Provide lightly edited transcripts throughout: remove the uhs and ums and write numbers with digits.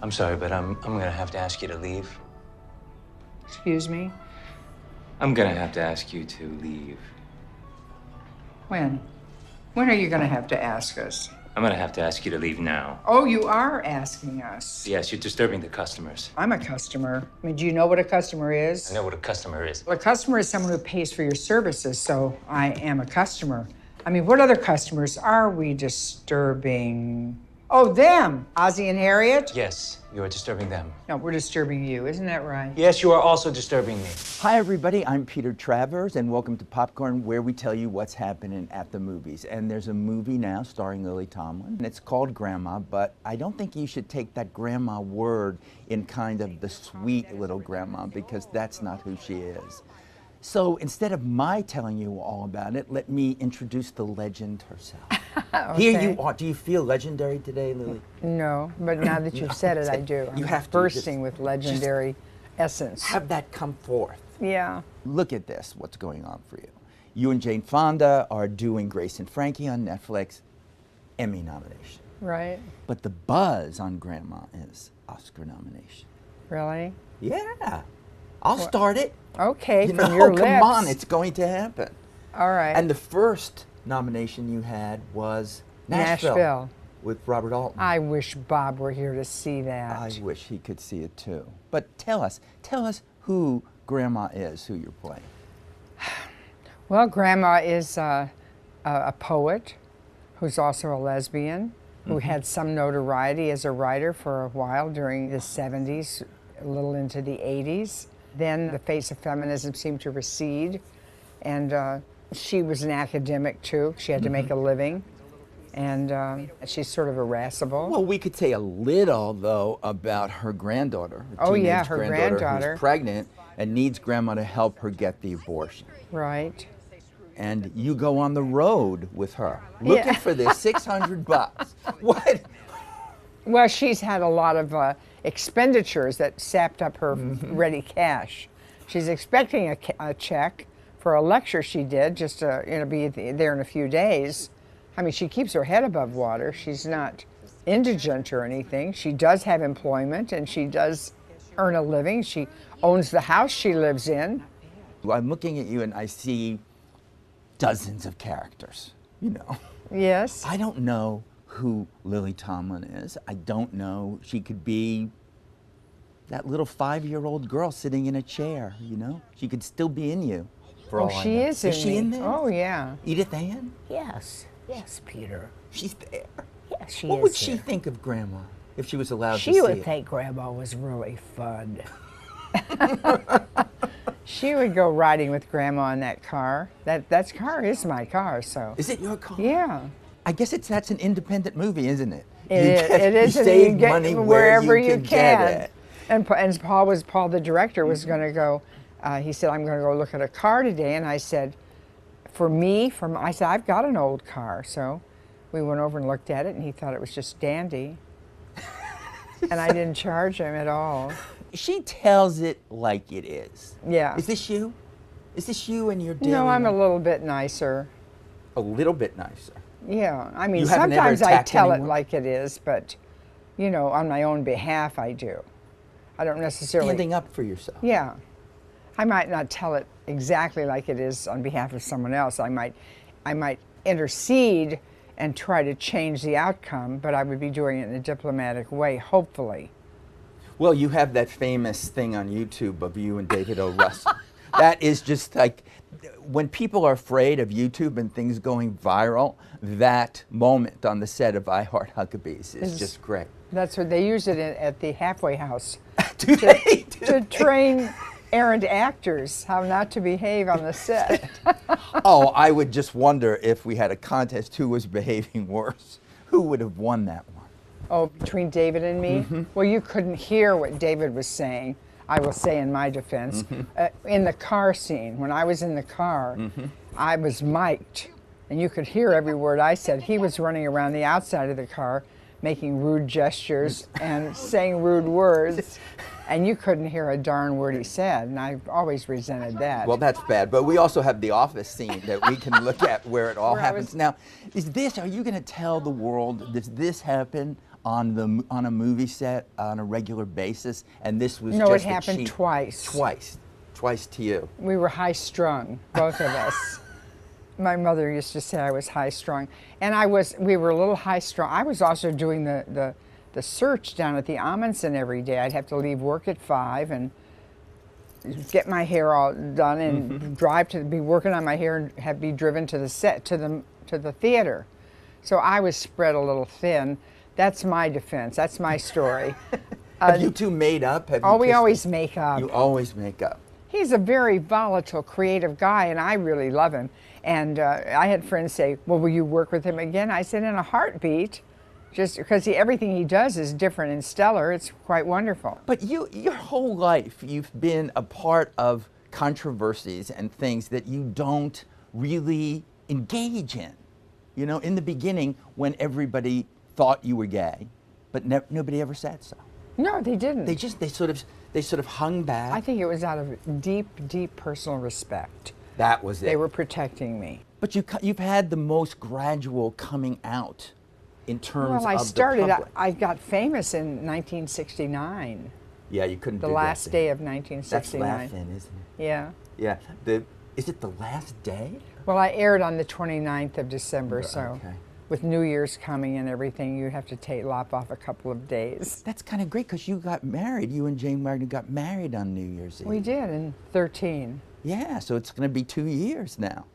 I'm sorry, but I'm gonna have to ask you to leave. Excuse me? I'm gonna have to ask you to leave. When? When are you gonna have to ask us? I'm gonna have to ask you to leave now. Oh, you are asking us. Yes, you're disturbing the customers. I'm a customer. I mean, do you know what a customer is? I know what a customer is. Well, a customer is someone who pays for your services, so I am a customer. I mean, what other customers are we disturbing? Oh, them! Ozzie and Harriet? Yes, you are disturbing them. No, we're disturbing you, isn't that right? Yes, you are also disturbing me. Hi, everybody. I'm Peter Travers, and welcome to Popcorn, where we tell you what's happening at the movies. And there's a movie now starring Lily Tomlin, and it's called Grandma, but I don't think you should take that grandma word in kind of the sweet little grandma, because that's not who she is. So instead of my telling you all about it, let me introduce the legend herself. Okay. Here you are. Do you feel legendary today, Lily? No, but now that you've said it, I do. You I'm have to bursting with legendary essence. Have that come forth. Yeah. Look at this, what's going on for you. You and Jane Fonda are doing Grace and Frankie on Netflix, Emmy nomination. Right. But the buzz on Grandma is Oscar nomination. Really? Yeah, I'll start it. Okay, You from know, your come lips. on, it's going to happen. All right. And the first nomination you had was Nashville. With Robert Altman. I wish Bob were here to see that. I wish he could see it too. But tell us who Grandma is, who you're playing. Well, Grandma is a poet who's also a lesbian, who had some notoriety as a writer for a while during the 70s, a little into the 80s. Then the face of feminism seemed to recede, and she was an academic too. She had to make a living, and she's sort of irascible. Well, we could say a little, though, about her granddaughter. Oh, yeah, teenage her granddaughter. Who's pregnant and needs Grandma to help her get the abortion. Right. And you go on the road with her, looking for this $600. What? Well, she's had a lot of expenditures that sapped up her ready cash. She's expecting a check for a lecture she did, just to be there in a few days. I mean, she keeps her head above water. She's not indigent or anything. She does have employment, and she does earn a living. She owns the house she lives in. I'm looking at you and I see dozens of characters, you know. Yes. I don't know who Lily Tomlin is. I don't know. She could be that little 5-year-old girl sitting in a chair, you know. She could still be in you. For all I she know. is in she me. in there? Oh, yeah. Edith Ann? Yes, yes, Peter. She's there. Yes, she What is would she there. think of Grandma if she was allowed to She see would it? think Grandma was really fun. She would go riding with Grandma in that car. That car is my car, so. Is it your car? Yeah. I guess that's an independent movie, isn't it? It is. You and save get money wherever you get can. it. And Paul, the director, was going to go. He said, "I'm going to go look at a car today," and I said, I said, "I've got an old car." So we went over and looked at it, and he thought it was just dandy, and I didn't charge him at all. She tells it like it is. Yeah. Is this you? Is this you and your daily No, I'm a life? little bit nicer. A little bit nicer. Yeah, I mean, You haven't ever sometimes I attacked tell it anyone? like it is, but on my own behalf, I do. I don't necessarily. Standing up for yourself. Yeah. I might not tell it exactly like it is on behalf of someone else. I might intercede and try to change the outcome, but I would be doing it in a diplomatic way, hopefully. Well, you have that famous thing on YouTube of you and David O. Russell. That is just like, when people are afraid of YouTube and things going viral, that moment on the set of I Heart Huckabees is just great. That's what they use it at the halfway house Do they? to train errant actors how not to behave on the set. Oh, I would just wonder if we had a contest who was behaving worse. Who would have won that one? Oh, between David and me? Well, you couldn't hear what David was saying, I will say in my defense. In the car scene, when I was in the car, I was mic'd, and you could hear every word I said. He was running around the outside of the car, making rude gestures and saying rude words, and you couldn't hear a darn word he said, and I always resented that. Well, that's bad, but we also have the office scene that we can look at where it all Where I happens. was- Now, are you going to tell the world, does this happen on a movie set on a regular basis, and this was No, just it happened cheap, twice. Twice to you. We were high-strung, both of us. My mother used to say I was high-strung, and we were a little high-strung. I was also doing the search down at the Amundsen every day. I'd have to leave work at 5 and get my hair all done and drive to be working on my hair and be driven to the set to the theater. So I was spread a little thin. That's my defense. That's my story. Have you two made up? We always make up. You always make up. He's a very volatile, creative guy, and I really love him. And I had friends say, well, will you work with him again? I said, in a heartbeat, just because everything he does is different and stellar. It's quite wonderful. But your whole life, you've been a part of controversies and things that you don't really engage in. You know, in the beginning, when everybody thought you were gay, but nobody ever said so. No, they didn't. They sort of hung back. I think it was out of deep, deep personal respect. That was it. They were protecting me. But you've had the most gradual coming out in terms of the public. I got famous in 1969. Yeah, you couldn't The do that last then. day of 1969. That's laughing, isn't it? Yeah. Yeah. Is it the last day? Well, I aired on the 29th of December, so Okay. with New Year's coming and everything, you have to lop off a couple of days. That's kind of great because you got married. You and Jane Wagner got married on New Year's Eve. We did in 13. Yeah, so it's going to be 2 years now.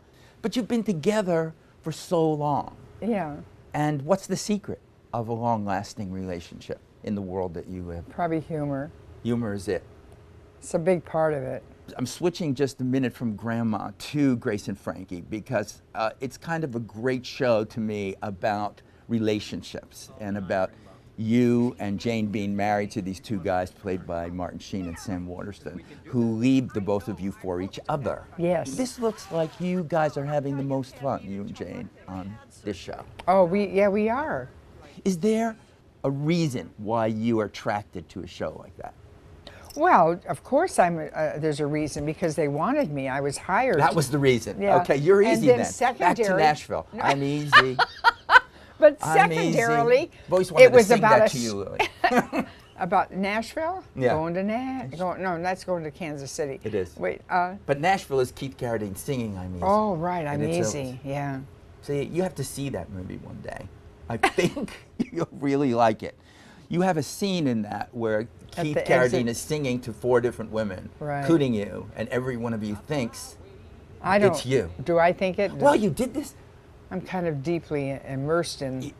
But you've been together for so long. Yeah, And what's the secret of a long-lasting relationship in the world that you live? probably humor. Humor is it. It's a big part of it. I'm switching just a minute from Grandma to Grace and Frankie because it's kind of a great show to me about relationships and about you and Jane being married to these two guys played by Martin Sheen and Sam Waterston who leave the both of you for each other. Yes. This looks like you guys are having the most fun, you and Jane, on this show. Oh, we are. Is there a reason why you are attracted to a show like that? Well, of course, there's a reason because they wanted me. I was hired. That was the reason. Yeah. Okay, you're And easy then then. Back to secondary- Nashville. I'm easy. But I'm easy. secondarily, I've always wanted it was to sing about that to you, Lily. about Nashville. Yeah. Going to no, that's going to Kansas City. It is. Wait. But Nashville is Keith Carradine singing I'm Easy. Oh, right. I'm And it's easy. Yeah. See, you have to see that movie one day. I think you'll really like it. You have a scene in that where At Keith the Carradine exit. is singing to 4 different women, Right. including you, and every one of you thinks I don't. it's you. Do I think it? Well, you did this. I'm kind of deeply immersed in.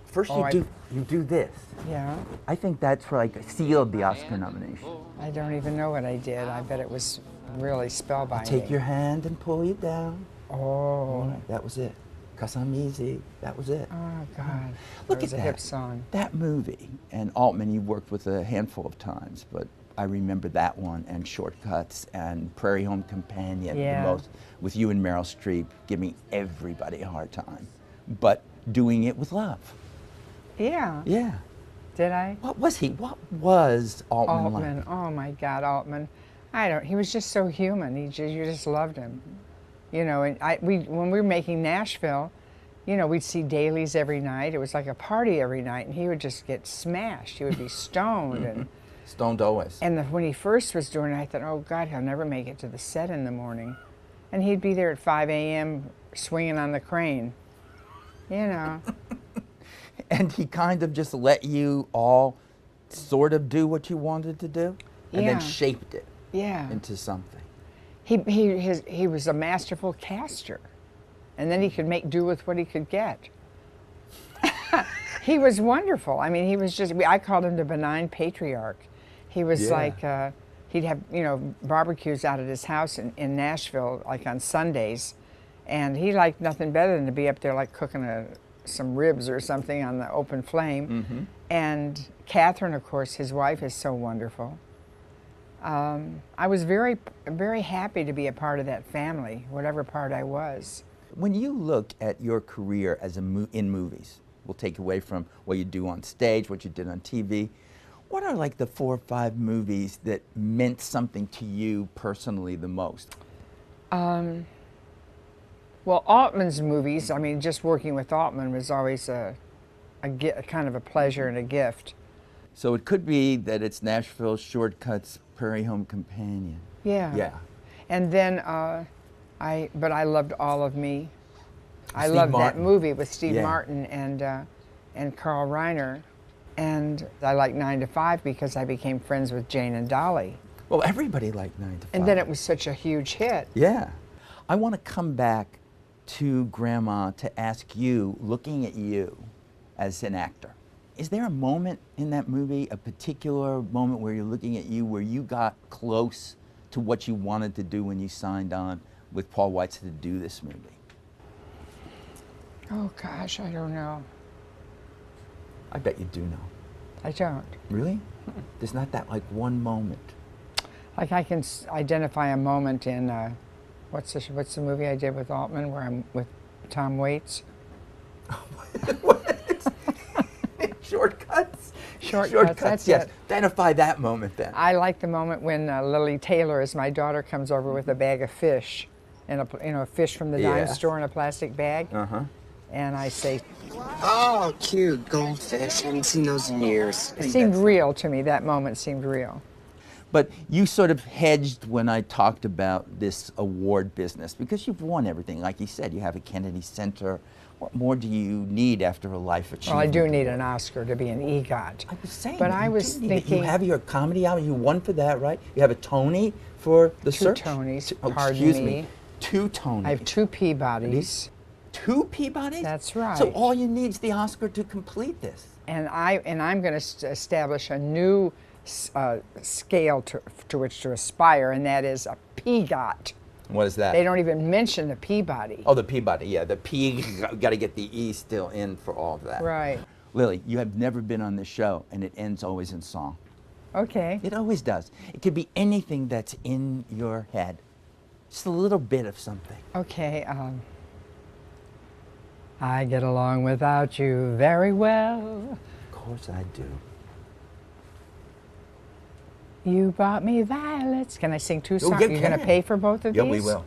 First, Oh, you do this. Yeah. I think that's like sealed the Oscar nomination. I don't even know what I did. I bet it was really spellbinding. Take your hand and pull you down. Oh. That was it. 'Cause I'm easy. That was it. Oh God. Look That was at a that. hip song. That movie, and Altman, you worked with a handful of times, but I remember that one and Shortcuts and Prairie Home Companion Yeah. the most, with you and Meryl Streep giving everybody a hard time, but doing it with love. Yeah. Yeah. Did I? What was Altman, Altman. like? Oh my God, Altman. He was just so human. You just loved him. You know, and when we were making Nashville, you know, we'd see dailies every night. It was like a party every night, and he would just get smashed. He would be stoned, and Stoned always. when he first was doing it, I thought, oh God, he'll never make it to the set in the morning, and he'd be there at 5 a.m. swinging on the crane. You know. And he kind of just let you all sort of do what you wanted to do, and Yeah. then shaped it Yeah. into something. He was a masterful caster, and then he could make do with what he could get. He was wonderful. I mean, he was just, I called him the benign patriarch. He was Yeah. like, he'd have, you know, barbecues out at his house in Nashville, like on Sundays, and he liked nothing better than to be up there like cooking some ribs or something on the open flame. Mm-hmm. And Catherine, of course, his wife, is so wonderful. I was very, very happy to be a part of that family, whatever part I was. When you look at your career as in movies, we'll take away from what you do on stage, what you did on TV, what are like the 4 or 5 movies that meant something to you personally the most? Well, Altman's movies, I mean, just working with Altman was always kind of a pleasure and a gift. So it could be that it's Nashville Shortcuts Prairie Home Companion. Yeah. Yeah. And then but I loved All of Me. I Steve loved Martin. that movie with Steve Yeah. Martin and Carl Reiner. And I like 9 to 5 because I became friends with Jane and Dolly. Well, everybody liked 9 to 5. And then it was such a huge hit. Yeah. I want to come back to Grandma to ask you, looking at you as an actor, is there a moment in that movie, a particular moment where you're looking at you where you got close to what you wanted to do when you signed on with Paul Weitz to do this movie? Oh gosh, I don't know. I bet you do know. I don't. Really? There's not that like one moment. Like I can identify a moment in what's the movie I did with Altman where I'm with Tom Waits? Shortcuts? Shortcuts, that's yes. it. Identify that moment then. I like the moment when Lily Taylor, as my daughter, comes over with a bag of fish, and a fish from the dime Yeah. store in a plastic bag, Uh-huh. and I say, Oh, cute goldfish. I haven't seen those in years. it seemed real to me. That moment seemed real. But you sort of hedged when I talked about this award business because you've won everything. Like you said, you have a Kennedy Center. What more do you need after a life achievement? Well, I do need an Oscar to be an EGOT. I was saying, but that I you was do need it. thinking You have your comedy album. You won for that, right? You have a Tony for The Two Search. Tonys, Oh, pardon excuse me. 2 Tonys. I have 2 Peabodys, 2 Peabodys. That's right. So all you need is the Oscar to complete this. and I'm going to establish a new scale to which to aspire, and that is a PEGOT. What is that? They don't even mention the Peabody. Oh, the Peabody. Yeah, the P. Got to get the E still in for all of that. Right. Lily, you have never been on this show, and it ends always in song. Okay. It always does. It could be anything that's in your head. Just a little bit of something. Okay. I get along without you very well. Of course I do. You bought me violets. Can I sing 2 Oh, songs? you You're going to can. pay for both of Yeah, these? we will.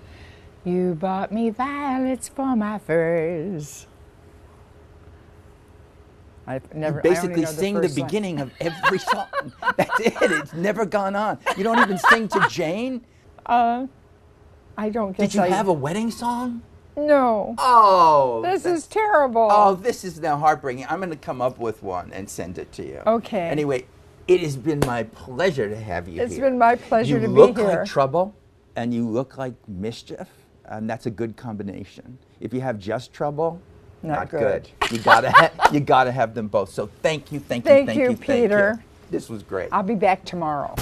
You bought me violets for my furs. I've never. You I only basically know sing the first line. beginning of every song. That's it. It's never gone on. You don't even sing to Jane? I don't guess Did you have a wedding song? No. Oh. This is terrible. Oh, this is now heartbreaking. I'm going to come up with one and send it to you. Okay. Anyway, it has been my pleasure to have you It's here. been my pleasure you to be look here. like trouble, and you look like mischief, and that's a good combination. If you have just trouble, Not good. You gotta have them both. So thank you, thank you, Thank thank you, you, thank you. Peter. This was great. I'll be back tomorrow.